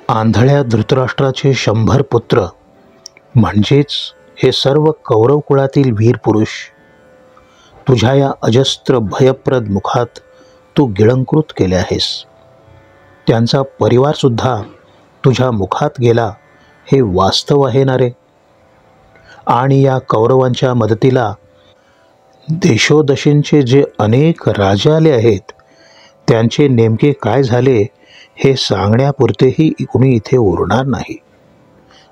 आंधळ्या धृतराष्ट्राचे 100 पुत्र म्हणजेच हे सर्व कौरव कुळातील वीर पुरुष तुझ्या या अजस्त्र भयप्रद मुखात तू गिळंकृत केले आहेस. त्यांचा परिवारसुद्धा तुझ्या मुखात गेला हे वास्तव आहे ना रे. आणि या कौरवांच्या मदतीला देशोदशींचे जे अनेक राजे आले आहेत त्यांचे नेमके काय झाले हे सांगण्यापुरतेही कुणी इथे उरणार नाही.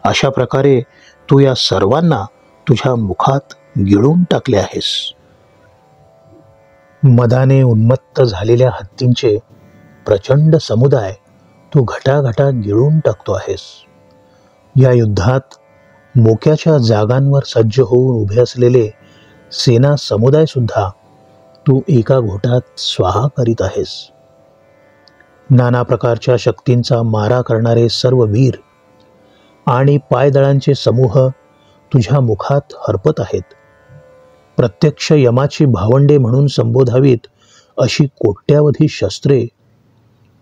अशा प्रकारे तू या सर्वांना तुझ्या मुखात गिळून टाकले आहेस. मदाने उन्मत्त झालेल्या हत्तींचे प्रचंड समुदाय तू घटाघटा गिळून टाकतो आहेस. या युद्धात मोक्याच्या जागांवर सज्ज होऊन उभे असलेले सेना समुदाय सुद्धा तू एका घोटात स्वाहा करीत आहेस. नाना प्रकारच्या शक्तींचा मारा करणारे सर्व वीर आणि पायदळांचे समूह तुझ्या मुखात हरपत आहेत. प्रत्यक्ष यमाची भावंडे म्हणून संबोधावीत अशी कोट्यावधी शस्त्रे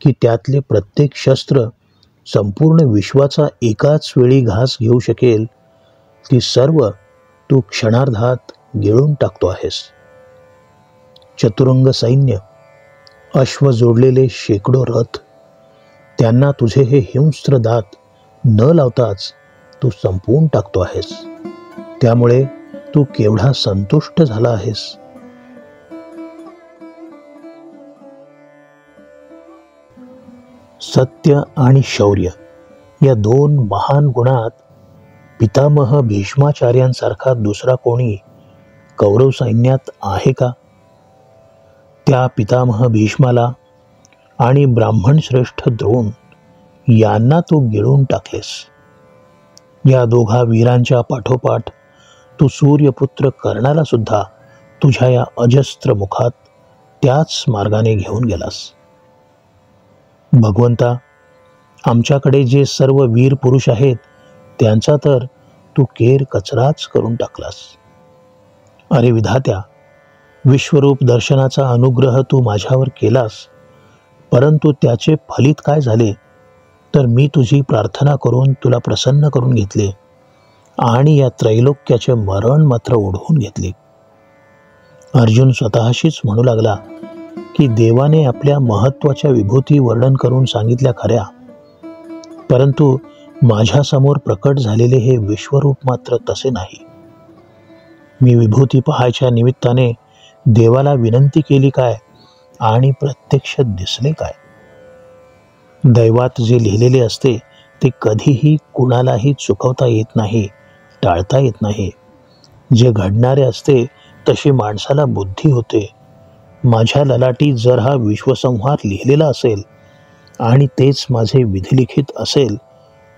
की त्यातले प्रत्येक शस्त्र संपूर्ण विश्वाचा एकाच वेळी घास घेऊ शकेल ती सर्व तू क्षणार्धात गिळून टाकतो आहेस. चतुरंग सैन्य, अश्व जोडलेले शेकडो रथ, त्यांना तुझे हे हिंस्त्र दात न लावताच तू संपवून टाकतो आहेस. त्यामुळे तू केवढा संतुष्ट झाला आहेस. सत्य आणि शौर्य या दोन महान गुणात पितामह भीष्माचार्यांसारखा दुसरा कोणी कौरव सैन्यात आहे का? त्या पितामह भीष्माला आणि ब्राह्मण श्रेष्ठ द्रोण यांना तू गिळून टाकलेस. या दोघा वीरांच्या पाठोपाठ तू सूर्यपुत्र कर्णाला सुद्धा तुझ्या या अजस्त्र मुखात त्याच मार्गाने घेऊन गेलास. भगवंता, आमच्याकडे जे सर्व वीर पुरुष आहेत त्यांचा तर तू केर कचराच करून टाकलास. अरे विधात्या, विश्वरूप दर्शनाचा अनुग्रह तू माझ्यावर केलास, परंतु त्याचे फलित काय झाले तर मी तुझी प्रार्थना करून तुला प्रसन्न करून घेतले आणि या त्रैलोक्याचे मरण मात्र ओढवून घेतले. अर्जुन स्वतःशीच म्हणू लागला की देवाने आपल्या महत्त्वाच्या विभूती वर्णन करून सांगितल्या खऱ्या, परंतु माझ्यासमोर प्रकट झालेले हे विश्वरूप मात्र तसे नाही. मी विभूती पाहायच्या निमित्ताने देवाला विनंती केली काय आणि प्रत्यक्ष दिसले काय? दैवात जे लिहिलेले असते ते कधीही कुणालाही चुकवता येत नाही, टाळता येत नाही. जे घडणारे असते तशी माणसाला बुद्धी होते. माझ्या ललाटी जर हा विश्वसंहार लिहिलेला असेल आणि तेच माझे विधिलिखित असेल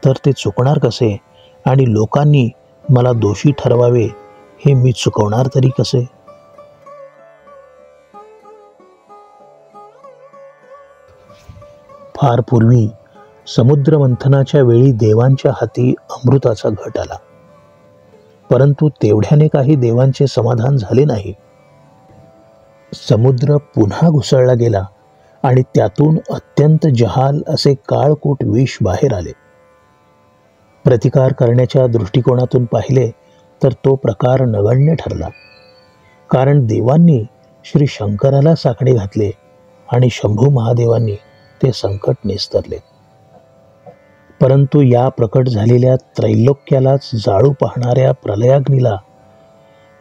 तर ते चुकणार कसे आणि लोकांनी मला दोषी ठरवावे हे मी चुकवणार तरी कसे? फार पूर्वी समुद्र मंथनाच्या वेळी देवांच्या हाती अमृताचा घट आला, परंतु तेवढ्याने काही देवांचे समाधान झाले नाही. समुद्र पुन्हा घुसळला गेला आणि त्यातून अत्यंत जहाल असे काळकूट विष बाहेर आले. प्रतिकार करण्याच्या दृष्टिकोनातून पाहिले तर तो प्रकार नगण्य ठरला, कारण देवांनी श्री शंकराला साकडे घातले आणि शंभू महादेवांनी ते संकट निस्तरले. परंतु या प्रकट झालेल्या त्रैलोक्यालाच जाळू पाहणाऱ्या प्रलयाग्नीला,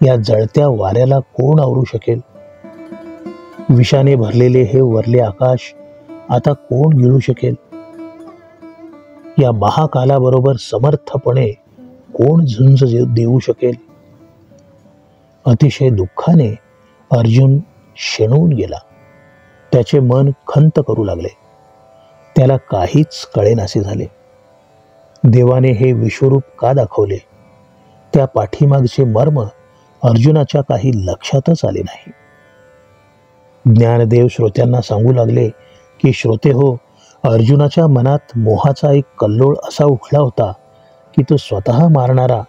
या जळत्या वाऱ्याला कोण आवरू शकेल? विषाने भरलेले हे वरले आकाश आता कोण गिळू शकेल? या महाकालाबरोबर समर्थपणे कोण झुंज देऊ शकेल? अतिशय दुःखाने अर्जुन शेणून गेला. त्याचे मन खंत करू लागले. त्याला काहीच कळेनासे झाले. देवाने हे विश्वरूप का दाखवले त्या पाठीमागचे मर्म अर्जुनाच्या काही लक्षातच आले नाही. ज्ञानदेव श्रोत्यांना सांगू लागले की श्रोते हो, अर्जुनाच्या मनात मोहाचा एक कल्लोळ असा उठला होता की तो स्वतः मारणारा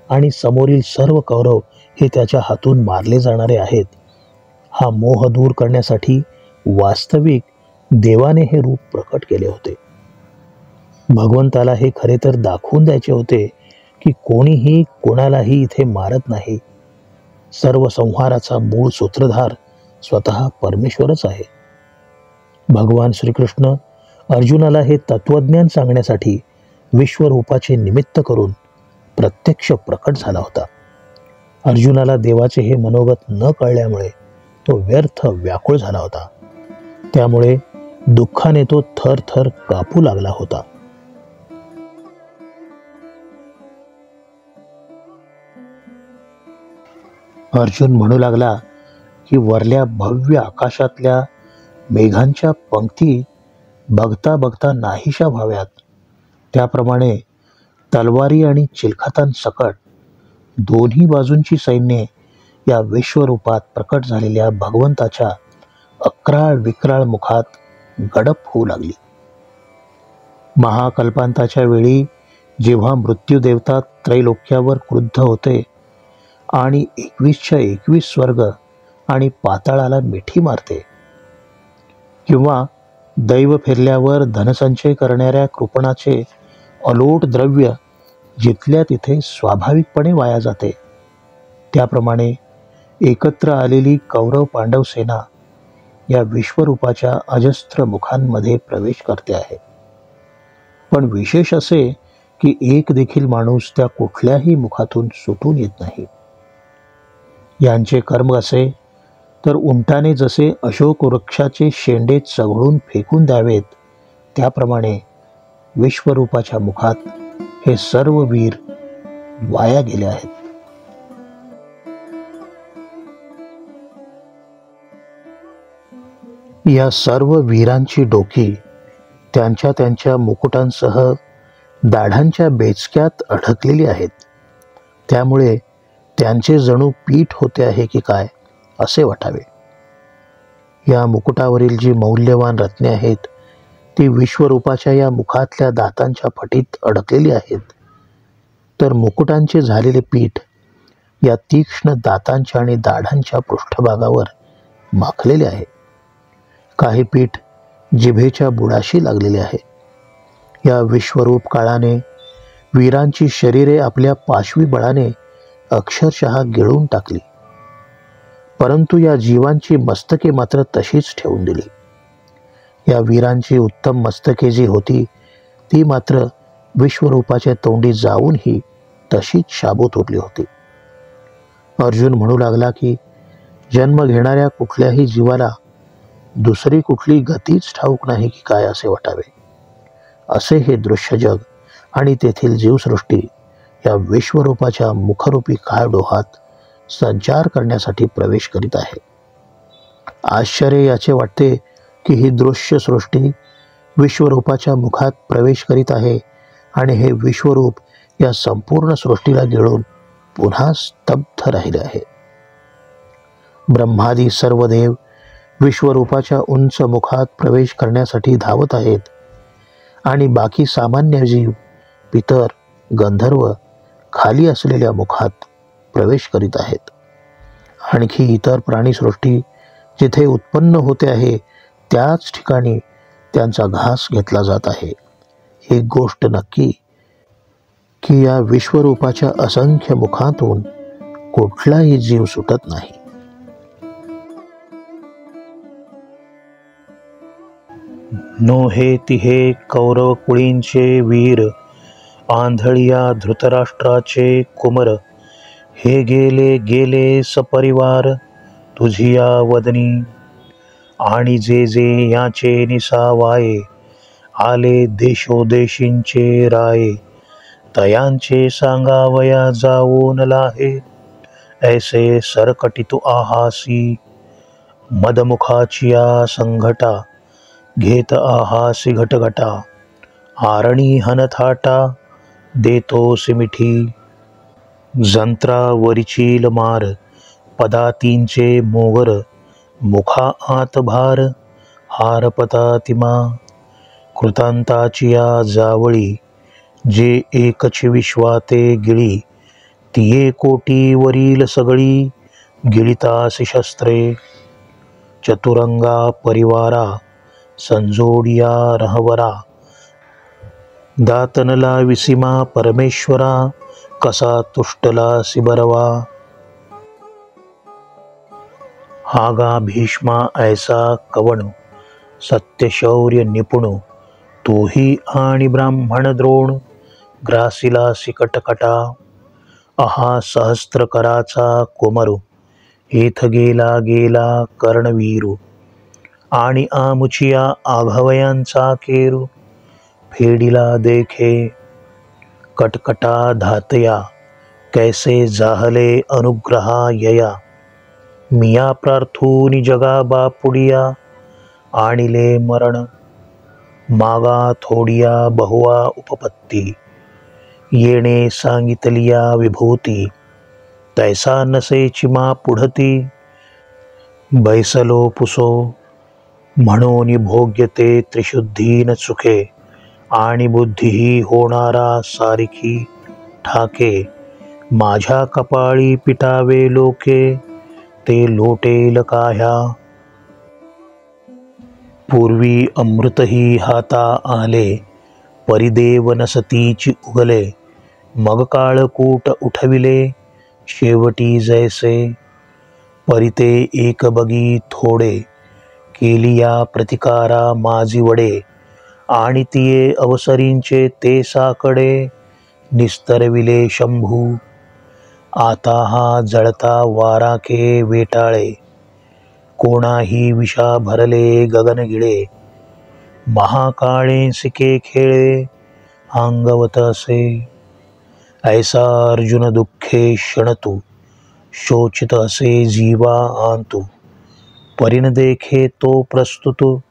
आणि समोरील सर्व कौरव हे त्याच्या हातून मारले जाणारे आहेत. हा मोह दूर करण्यासाठी वास्तविक देवाने हे रूप प्रकट केले होते. भगवंताला हे खरे तर दाखवून द्यायचे होते की कोणीही कोणालाही इथे मारत नाही. सर्व संहाराचा मूळ सूत्रधार स्वतः परमेश्वरच आहे. भगवान श्रीकृष्ण अर्जुनाला हे तत्वज्ञान सांगण्यासाठी विश्वरूपाचे निमित्त करून प्रत्यक्ष प्रकट झाला होता. अर्जुनाला देवाचे हे मनोगत न कळल्यामुळे तो व्यर्थ व्याकुळ झाला होता. त्यामुळे दुःखाने तो थरथर कापू लागला होता. अर्जुन म्हणू लागला की वरल्या भव्य आकाशातल्या मेघांच्या पंक्ती बघता बघता नाहीशा व्हाव्यात, त्याप्रमाणे तलवारी आणि चिलखतांसकट दोन्ही बाजूंची सैन्ये या विश्वरूपात प्रकट झालेल्या भगवंताच्या अक्राळ विक्राळ मुखात गडप होऊ लागली. महाकल्पांताच्या वेळी जेव्हा मृत्यूदेवता त्रैलोक्यावर क्रुद्ध होते आणि 21च्या 21 स्वर्ग आणि पाताळाला मिठी मारते, किंवा दैव फिरल्यावर धनसंचय करणाऱ्या कृपणाचे अलोट द्रव्य जिथल्या तिथे स्वाभाविकपणे वाया जाते, त्याप्रमाणे एकत्र आलेली कौरव पांडव सेना या विश्वरूपाच्या अजस्त्र मुखांमध्ये प्रवेश करते आहे. पण विशेष असे की एक देखील माणूस त्या कुठल्याही मुखातून सुटून येत नाही. यांचे कर्म असे तर उंटाने जसे अशोक वृक्षाचे शेंडे चघळून फेकून द्यावेत, त्याप्रमाणे विश्वरूपाच्या मुखात हे सर्व वीर वाया गेले आहेत. या सर्व वीरांची डोकी त्यांच्या त्यांच्या मुकुटांसह दाढांच्या बेचक्यात अडकलेली आहेत. त्यामुळे त्यांचे जणू पीठ होते आहे की काय असे वाटावे. या मुकुटावरील जी मौल्यवान रत्ने आहेत ती विश्वरूपाच्या या मुखातल्या दातांच्या फटीत अडकलेली आहेत, तर मुकुटांचे झालेले पीठ या तीक्ष्ण दातांच्या आणि दाढांच्या पृष्ठभागावर माखलेले आहे. काही पीठ जिभेच्या बुडाशी लागलेले आहे. या विश्वरूप काळाने वीरांची शरीरे आपल्या पाशवी बळाने अक्षरशः गिळून टाकली, परंतु या जीवांची मस्तके मात्र तशीच ठेवून दिली. या वीरांची उत्तम मस्तके जी होती ती मात्र विश्वरूपाच्या तोंडी जाऊनही तशीच शाबूत उरली होती. अर्जुन म्हणू लागला की जन्म घेणाऱ्या कुठल्याही जीवाला दुसरी कुठली गतीच ठाऊक नाही की काय असे वाटावे. असे हे दृश्य जग आणि तेथील जीवसृष्टी या विश्वरूपाच्या मुखरूपी काळडोहात संचार करण्यासाठी प्रवेश करीत आहे. आश्चर्य याचे वाटते की ही दृश्य सृष्टी विश्वरूपाच्या मुखात प्रवेश करीत आहे आणि हे विश्वरूप या संपूर्ण सृष्टीला गिळून पुन्हा स्तब्ध राहिले आहे. ब्रह्मादी सर्व देव विश्वरूपाच्या उंच मुखात प्रवेश करण्यासाठी धावत आहेत आणि बाकी सामान्य जीव, पितर, गंधर्व खाली असलेल्या मुखात प्रवेश करीत आहेत. आणखी इतर प्राणीसृष्टी जिथे उत्पन्न होते आहे त्याच ठिकाणी त्यांचा घास घेतला जात आहे. एक गोष्ट नक्की की या विश्वरूपाच्या असंख्य मुखातून कुठलाही जीव सुटत नाही. नोहे तिहे कौरव कुळींचे वीर, आंधळिया धृतराष्ट्राचे कुमर, हे गेले गेले सपरिवार तुझिया वदनी, आणि जे जे याचे निसावाये, आले देशोदेशींचे राये, तयांचे सांगावया जाऊन लाहे, ऐसे सरकटितु आहासी, मदमुखाचिया संघटा, घेत आहासी घटघटा, आरणी हनथाटा, देतोसी मिठी, जंत्रावरीचील मार, पदातींचे मोगर, मुखा आत भार, हारपतातिमा, कृतांताचिया जावळी, जे एकची विश्वाते गिळी, तिये कोटीवरील सगळी, गिळितासी शस्त्रे, चतुरंगा परिवारा, संजोडिया रहवरा, दातनला विसीमा परमेश्वरा, कसा तुष्टला सिबरवा. हागा भीष्मा ऐसा कवण, सत्यशौर्य निपुण, तोही आणि ब्राह्मण द्रोण, ग्रासिला सिकटकटा. अहा सहस्त्रकराचा कोमरू, हेथ गेला गेला कर्णवीरू, आणि आमुचिया आघवयांचा केरू, फेडिला देखे कटकटा धातया, कैसे जाहले अनुग्रहा यया. मिया प्रार्थूनी जगा बापुडिया, आणिले मरण, मागा थोडिया बहुवा उपपत्ती. येणे सांगितलिया विभूती, तैसा नसेची मा पुढती. बैसलो पुसो, म्हणून भोग्यते त्रिशुद्धीन चुके, आणि बुद्धीही होणारा सारिखी ठाके. माझ्या कपाळी पिटावे लोके, ते लोटेल काह्या. पूर्वी अमृतही हाता आले, परिदेव नसतीची उगले. मग काळकूट उठविले, शेवटी जैसे. परिते एक बगी थोडे, केलिया प्रतिकारा माझी वडे. आणि तिये अवसरींचे ते साकडे, निस्तरविले शंभू. आता हा जळता वाराके वेटाळे, कोणाही विषा भरले गगनगिळे. महाकाळे सिके खेळे, अंगवत असे. ऐसा अर्जुन दुःखे क्षणतू, शोचित असे जीवा आंतू. परिण देखे तो प्रस्तुत,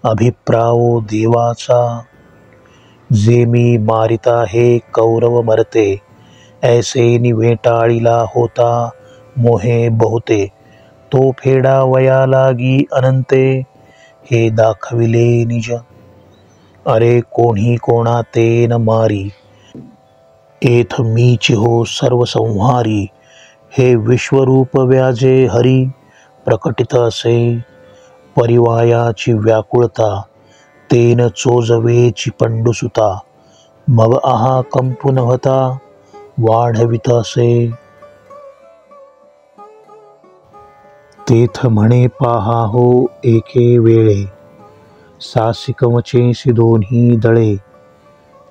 अभिप्रावो देवाचा. जे मी मारिता हे कौरव मरते, ऐसे निवेटाळीला होता मोहे बहुते. तो फेडावया लागी अनंते, हे दाखविले निज. अरे कोणी कोणा ते न मारी, एथ मीची हो सर्वसंहारी. हे विश्वरूप व्याजे हरी, प्रकटित असे. परिवायाची व्याकुळता, तेन चोजवेची पंडुसुता. मग आहा कंपून होता, वाढवित असे. तेथ म्हणे पाहा हो एके वेळे, सासिकमचेसी दोन्ही दळे.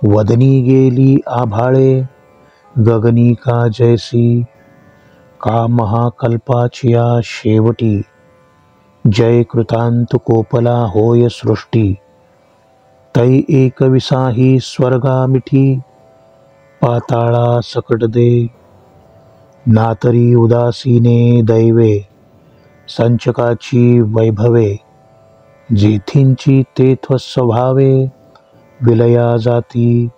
वदनी गेली आभाळे, गगनी का जैसी. का महाकल्पाचिया शेवटी, जय कृतांत कोपला होय सृष्टी. तै एक विसाही स्वर्गा मिठी, पाताळा सकट दे. नातरी उदासीने दैवे, संचकाची वैभवे. जेथींची तेथ स्वभावे, विलया जाती.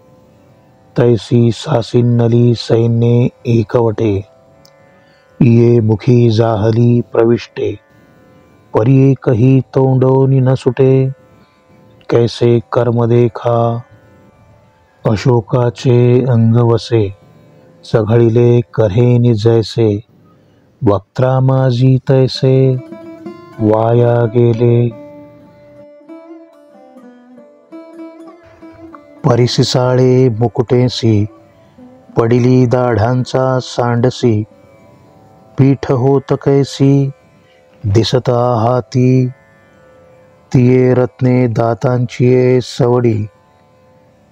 तैसी सासिन्नली सैन्ये एकवटे, ये मुखी जाहली प्रविष्टे. परी एकही तोंडोनी न सुटे, कैसे कर्म देखा. अशोकाचे अंग वसे, चघळिले कऱ्हेनी जैसे. वक्त्रा माझी तैसे, वाया गेले. परिसिसाळे मुकुटेसी, पडिली दाढांचा सांडसी. पीठ होत कैसी, दिसता हाती. तिये रत्ने दातांचिये सवडी,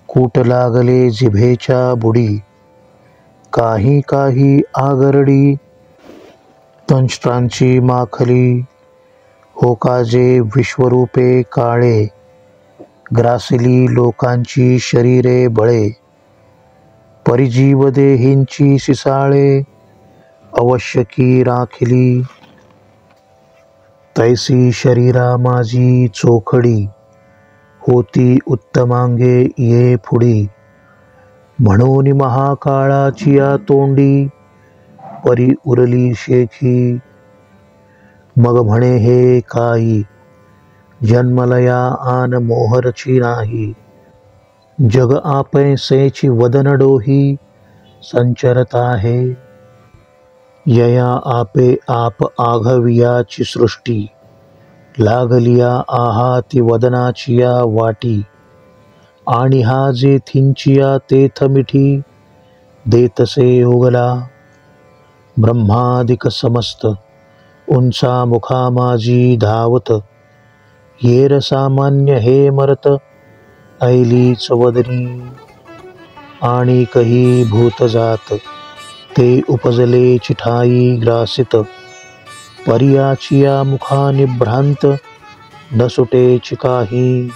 कूट लागले जिभेच्या बुडी. काही काही आगरडी, तंष्ट्रांची माखली. हो काजे विश्वरूपे काळे, ग्रासिली लोकांची शरीरे बळे. परिजीव देहींची सिसाळे, आवश्यकी राखिली. तैसी शरीरा माझी चोखडी, होती उत्तमांगे ये पुढी. म्हणून महाकाळाची या तोंडी, परी उरली शेखी. मग म्हणे हे काही, जन्मलया आन मोहरची नाही. जग आपैसेची वदन डोही, संचरत आहे. यया आपे आप आघवियाची सृष्टी, लागलिया आहाती वदनाची या वाटी. आणि हा जे थिंचिया तेथ मिठी देतसे ओगला. ब्रह्मादिक समस्त उंचा मुखा माझी धावत. येर सामान्य हे मरत ऐलीच वदनी. आणि कही भूत जात ते उपजले चिठाई ग्रासित. पर्याचिया मुखा निभ्रांत न सुटेच काही.